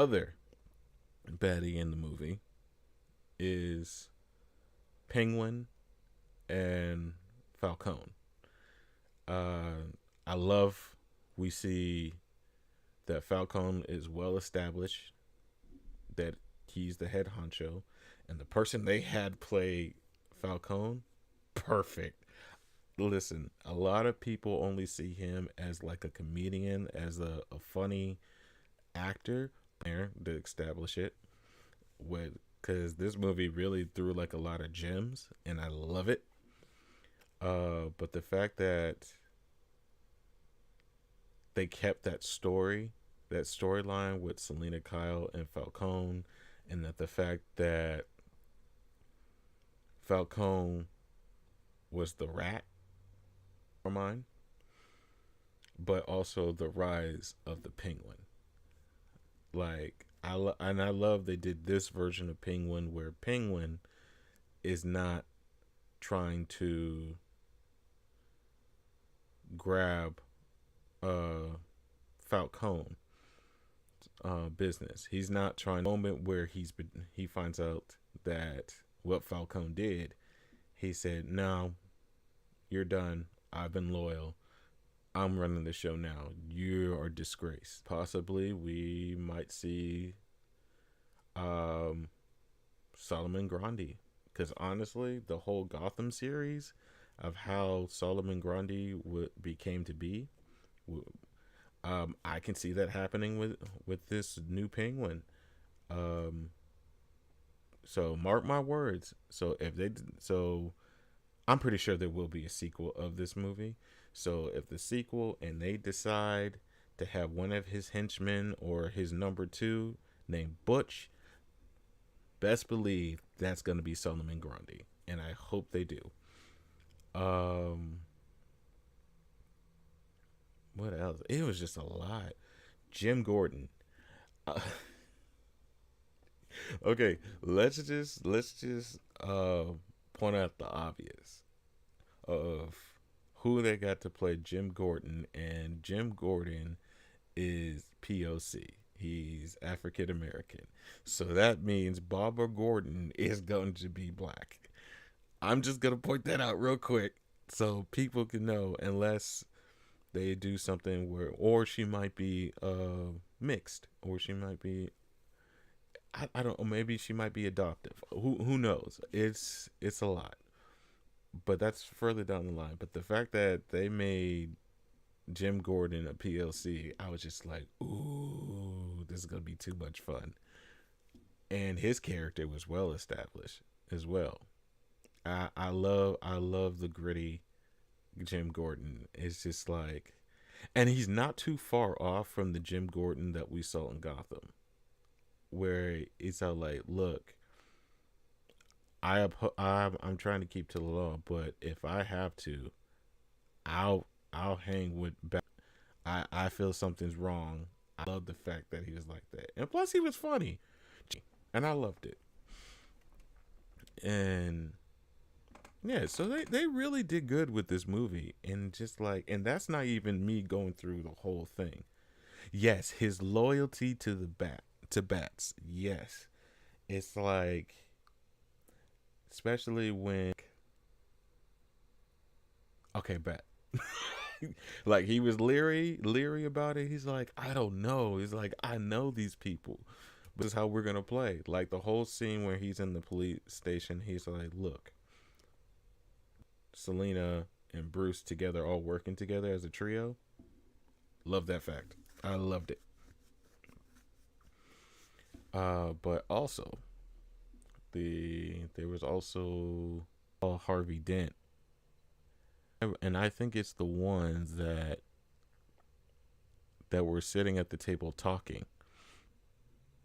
other baddie in the movie is Penguin and Falcone. Uh, I love we see that Falcone is well established, that he's the head honcho, and the person they had play Falcone, perfect. Listen, a lot of people only see him as like a comedian, as a funny actor there to establish it with, because this movie really threw like a lot of gems and I love it. But the fact that they kept that storyline with Selena Kyle and Falcone, and that the fact that Falcone was the rat for mine, but also the rise of the penguin. Like and I love they did this version of Penguin where Penguin is not trying to grab uh Falcone business. He's not trying. The moment where he finds out that what Falcone did, he said, "No, you're done. I've been loyal. I'm running the show now. You are disgraced." Possibly we might see um, Solomon Grundy, because honestly, the whole Gotham series of how Solomon Grundy became to be, I can see that happening with this new Penguin. Um, so mark my words. So I'm pretty sure there will be a sequel of this movie. So if the sequel and they decide to have one of his henchmen or his number two named Butch, best believe that's gonna be Solomon Grundy, and I hope they do. Um, what else? It was just a lot. Jim Gordon. Uh, okay, let's just point out the obvious of who they got to play Jim Gordon, and Jim Gordon is POC. He's African American. So that means Barbara Gordon is going to be black. I'm just going to point that out real quick so people can know, unless they do something where, or she might be mixed, or she might be, I don't know, maybe she might be adoptive. Who knows? It's a lot. But that's further down the line. But the fact that they made Jim Gordon a PLC, I was just like, ooh, this is gonna be too much fun. And his character was well established as well. I love the gritty Jim Gordon. It's just like, and he's not too far off from the Jim Gordon that we saw in Gotham, where it's all like, look, I'm trying to keep to the law, but if I have to, I'll hang with. I feel something's wrong. I love the fact that he was like that, and plus he was funny, and I loved it. And yeah, so they really did good with this movie, and just like, and that's not even me going through the whole thing. Yes, his loyalty to the bats. Yes, it's like, especially when, okay, bat. Like he was leery about it. He's like, I don't know. He's like, I know these people, but this is how we're gonna play. Like the whole scene where he's in the police station, he's like, look, Selena and Bruce together, all working together as a trio. Love that fact. I loved it. But also there was also Harvey Dent, and I think it's the ones that were sitting at the table talking.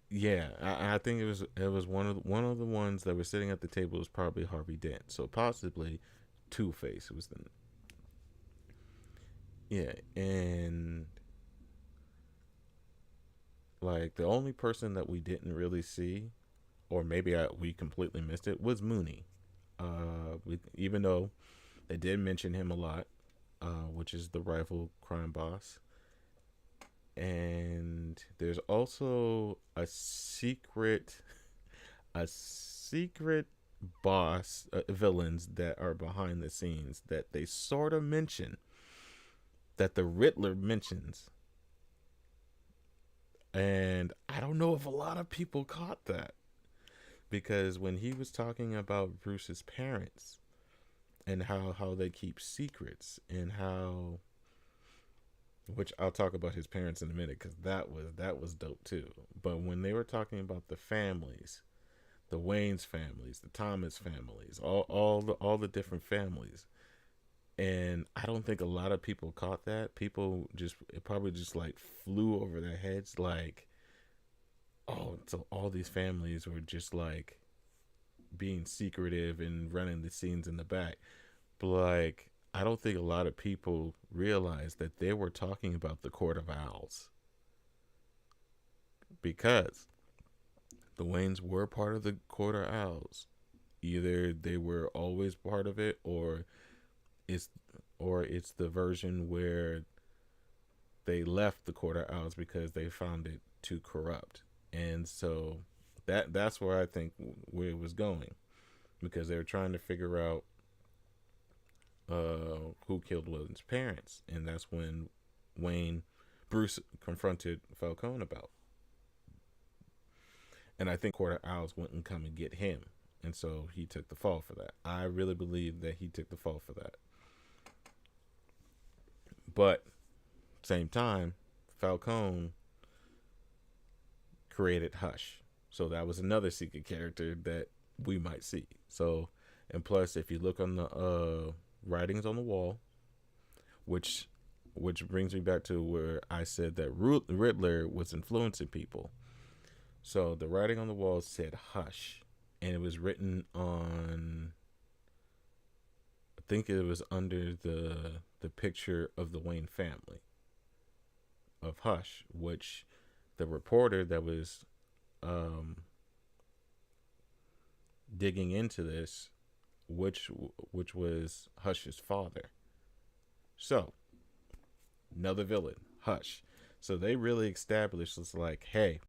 Yeah, I think it was one of the ones that were sitting at the table was probably Harvey Dent. So possibly Two Face was the, yeah, and like the only person that we didn't really see, or maybe we completely missed it, was Mooney. Even though they did mention him a lot, which is the rival crime boss. And there's also a secret boss, villains that are behind the scenes that they sort of mention, that the Riddler mentions. And I don't know if a lot of people caught that, because when he was talking about Bruce's parents and how they keep secrets, and how, which I'll talk about his parents in a minute, because that was dope too. But when they were talking about the families, the Wayne's families, the Thomas families, all the different families, and I don't think a lot of people caught that. People just, it probably just like flew over their heads, like, oh, so all these families were just like being secretive and running the scenes in the back. But like, I don't think a lot of people realize that they were talking about the Court of Owls, because the Waynes were part of the Court of Owls. Either they were always part of it, it's it's the version where they left the Court of Owls because they found it too corrupt. And so that's where I think where it was going, because they were trying to figure out who killed William's parents, and that's when Wayne Bruce confronted Falcone about. And I think Court of Owls wouldn't come and get him, and so he took the fall for that. I really believe that he took the fall for that. But same time, Falcone created Hush, so that was another secret character that we might see. So, and plus, if you look on the writings on the wall, which brings me back to where I said that Riddler was influencing people. So the writing on the wall said Hush, and it was written on, I think it was under the picture of the Wayne family of Hush, which the reporter that was um, digging into this, which was Hush's father. So another villain, Hush. So they really established it's like, hey,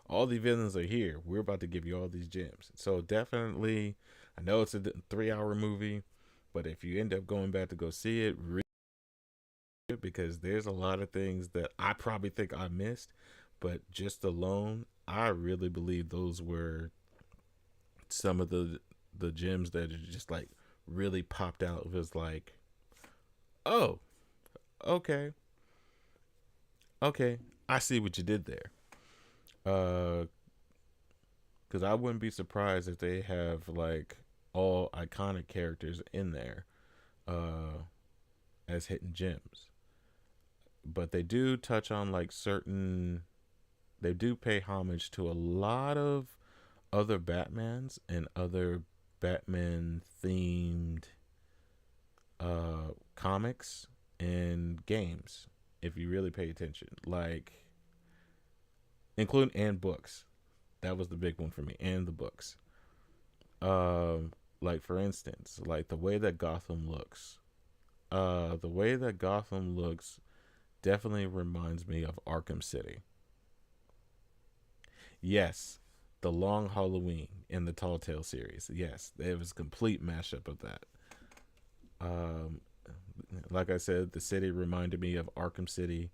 all the villains are here. We're about to give you all these gems. So definitely, I know it's a 3 hour movie, but if you end up going back to go see it, read it, because there's a lot of things that I probably think I missed, but just alone, I really believe those were some of the gems that are just like really popped out. It was like, oh, okay, okay, I see what you did there. Uh, because I wouldn't be surprised if they have like all iconic characters in there, uh, as hidden gems. But they do touch on like certain. They do pay homage to a lot of other Batmans and other Batman themed comics and games. If you really pay attention, like including and books, that was the big one for me, and the books. Like for instance, like the way that Gotham looks. The way that Gotham looks definitely reminds me of Arkham City. Yes, the Long Halloween in the Tall Tale series. Yes, it was a complete mashup of that. Um, like I said, the city reminded me of Arkham City,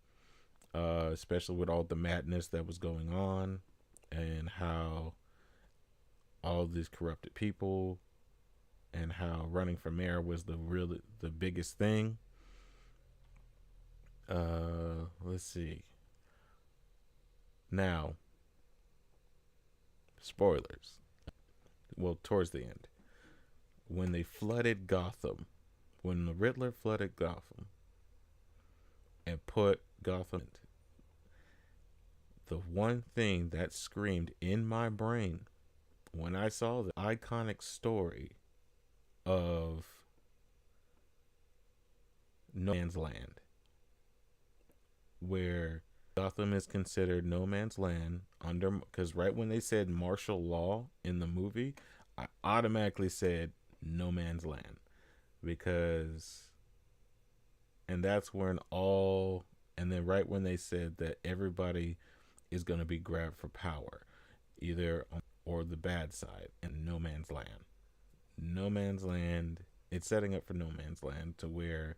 especially with all the madness that was going on, and how all these corrupted people, and how running for mayor was the biggest thing. Let's see. Now, spoilers. Well, towards the end, when they flooded Gotham, when the Riddler flooded Gotham and put Gotham, the one thing that screamed in my brain when I saw the iconic story of No Man's Land, where Gotham is considered no man's land under, because right when they said martial law in the movie, I automatically said no man's land, because, and that's when all And then right when they said that everybody is going to be grabbed for power, either on or the bad side, in no man's land. No man's land. It's setting up for no man's land to where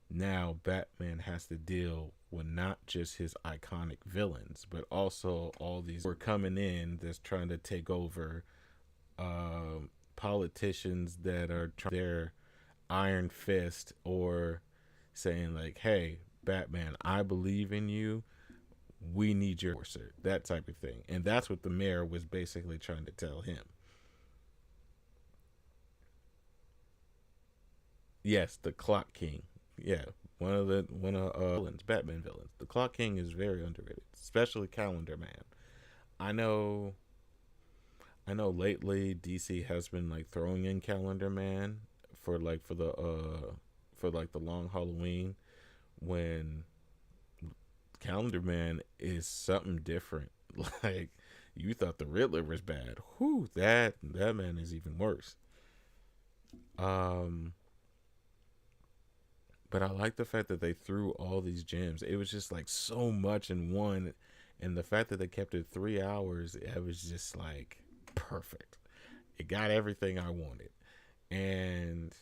now Batman has to deal with not just his iconic villains, but also all these who are coming in that's trying to take over, politicians that are their iron fist or saying like, "Hey, Batman, I believe in you. We need your enforcer," that type of thing. And that's what the mayor was basically trying to tell him. Yes, the Clock King. Yeah, one of villains, Batman villains. The Clock King is very underrated, especially Calendar Man. I know I know lately DC has been like throwing in Calendar Man for like for like the long Halloween when Calendar Man is something different. Like you thought the Riddler was bad. Whew, that man is even worse. Um but I like the fact that they threw all these gems. It was just like so much in one, and the fact that they kept it 3 hours, it was just like perfect. It got everything I wanted, and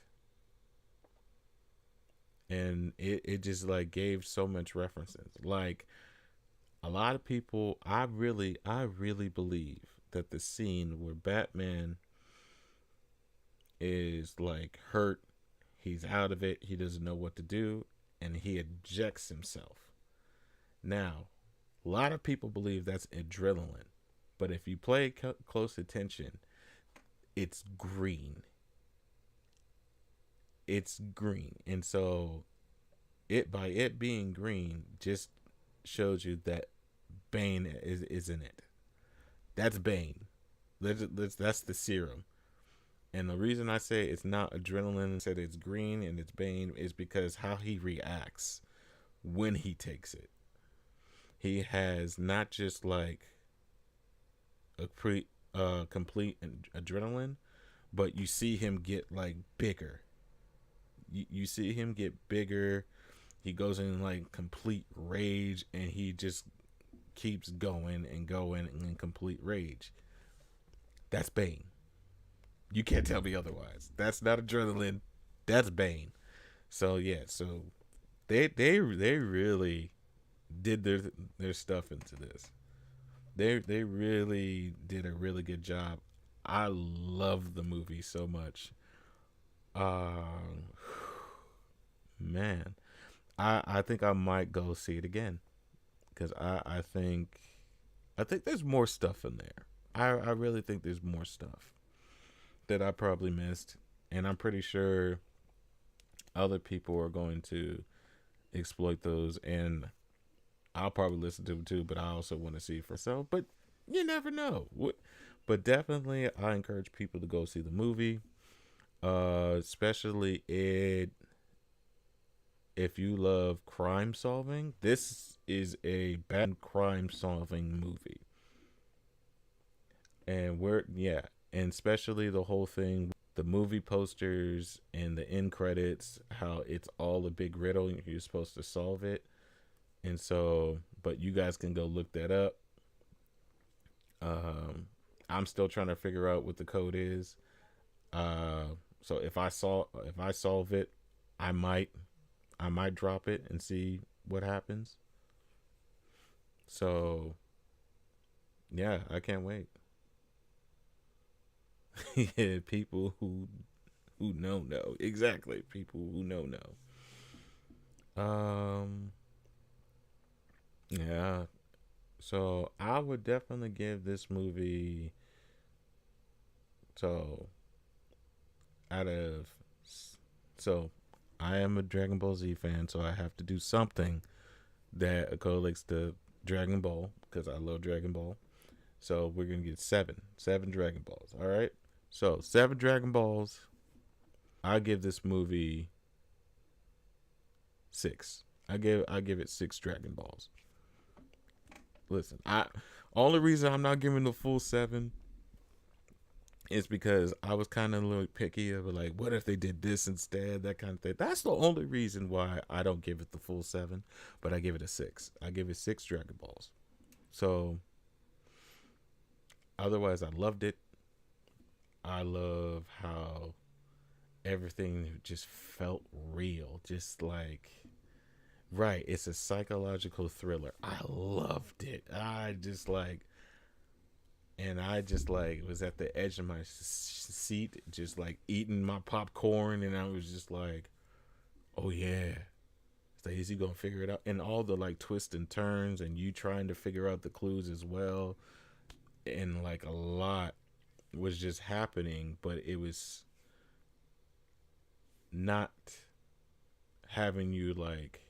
it just like gave so much references. Like a lot of people, I really believe that the scene where Batman is like hurt, he's out of it, he doesn't know what to do, and he ejects himself. Now, a lot of people believe that's adrenaline, but if you play close attention, it's green. It's green, and so it by it being green just shows you that Bane is in it. That's Bane. That's the serum. And the reason I say it's not adrenaline, said it's green and it's Bane, is because how he reacts when he takes it. He has not just like a complete adrenaline, but you see him get like bigger. You see him get bigger. He goes in like complete rage, and he just keeps going and going in complete rage. That's Bane. You can't tell me otherwise. That's not adrenaline. That's Bane. So yeah, so they really did their stuff into this. They really did a really good job. I love the movie so much. Um, man, I think I might go see it again because I think there's more stuff in there. I really think there's more stuff that I probably missed, and I'm pretty sure other people are going to exploit those, and I'll probably listen to them too. But I also want to see it for myself. But you never know. But definitely, I encourage people to go see the movie, especially if you love crime solving. This is a bad crime solving movie, and and especially the whole thing, the movie posters and the end credits, how it's all a big riddle and you're supposed to solve it. And so, but you guys can go look that up. Um, I'm still trying to figure out what the code is. So if I solve it, I might I might drop it and see what happens. So yeah, I can't wait. Yeah, people who know exactly. People who know. Um, yeah. So I would definitely give this movie, so out of so I am a Dragon Ball Z fan, so I have to do something that correlates to Dragon Ball because I love Dragon Ball. So we're gonna get seven Dragon Balls. All right. So 7 Dragon Balls. I give this movie 6. I give it 6 Dragon Balls. Listen, I only reason I'm not giving the full 7 It's because I was kind of a little picky of like, what if they did this instead, that kind of thing. That's the only reason why I don't give it the full 7, but I give it a 6. I give it 6 Dragon Balls. So otherwise, I loved it. I love how everything just felt real, just like right. It's a psychological thriller. I loved it. I just like was at the edge of my seat, just like eating my popcorn, and I was just like, "Oh yeah, so is he gonna figure it out?" And all the like twists and turns, and you trying to figure out the clues as well, and like a lot was just happening, but it was not having you like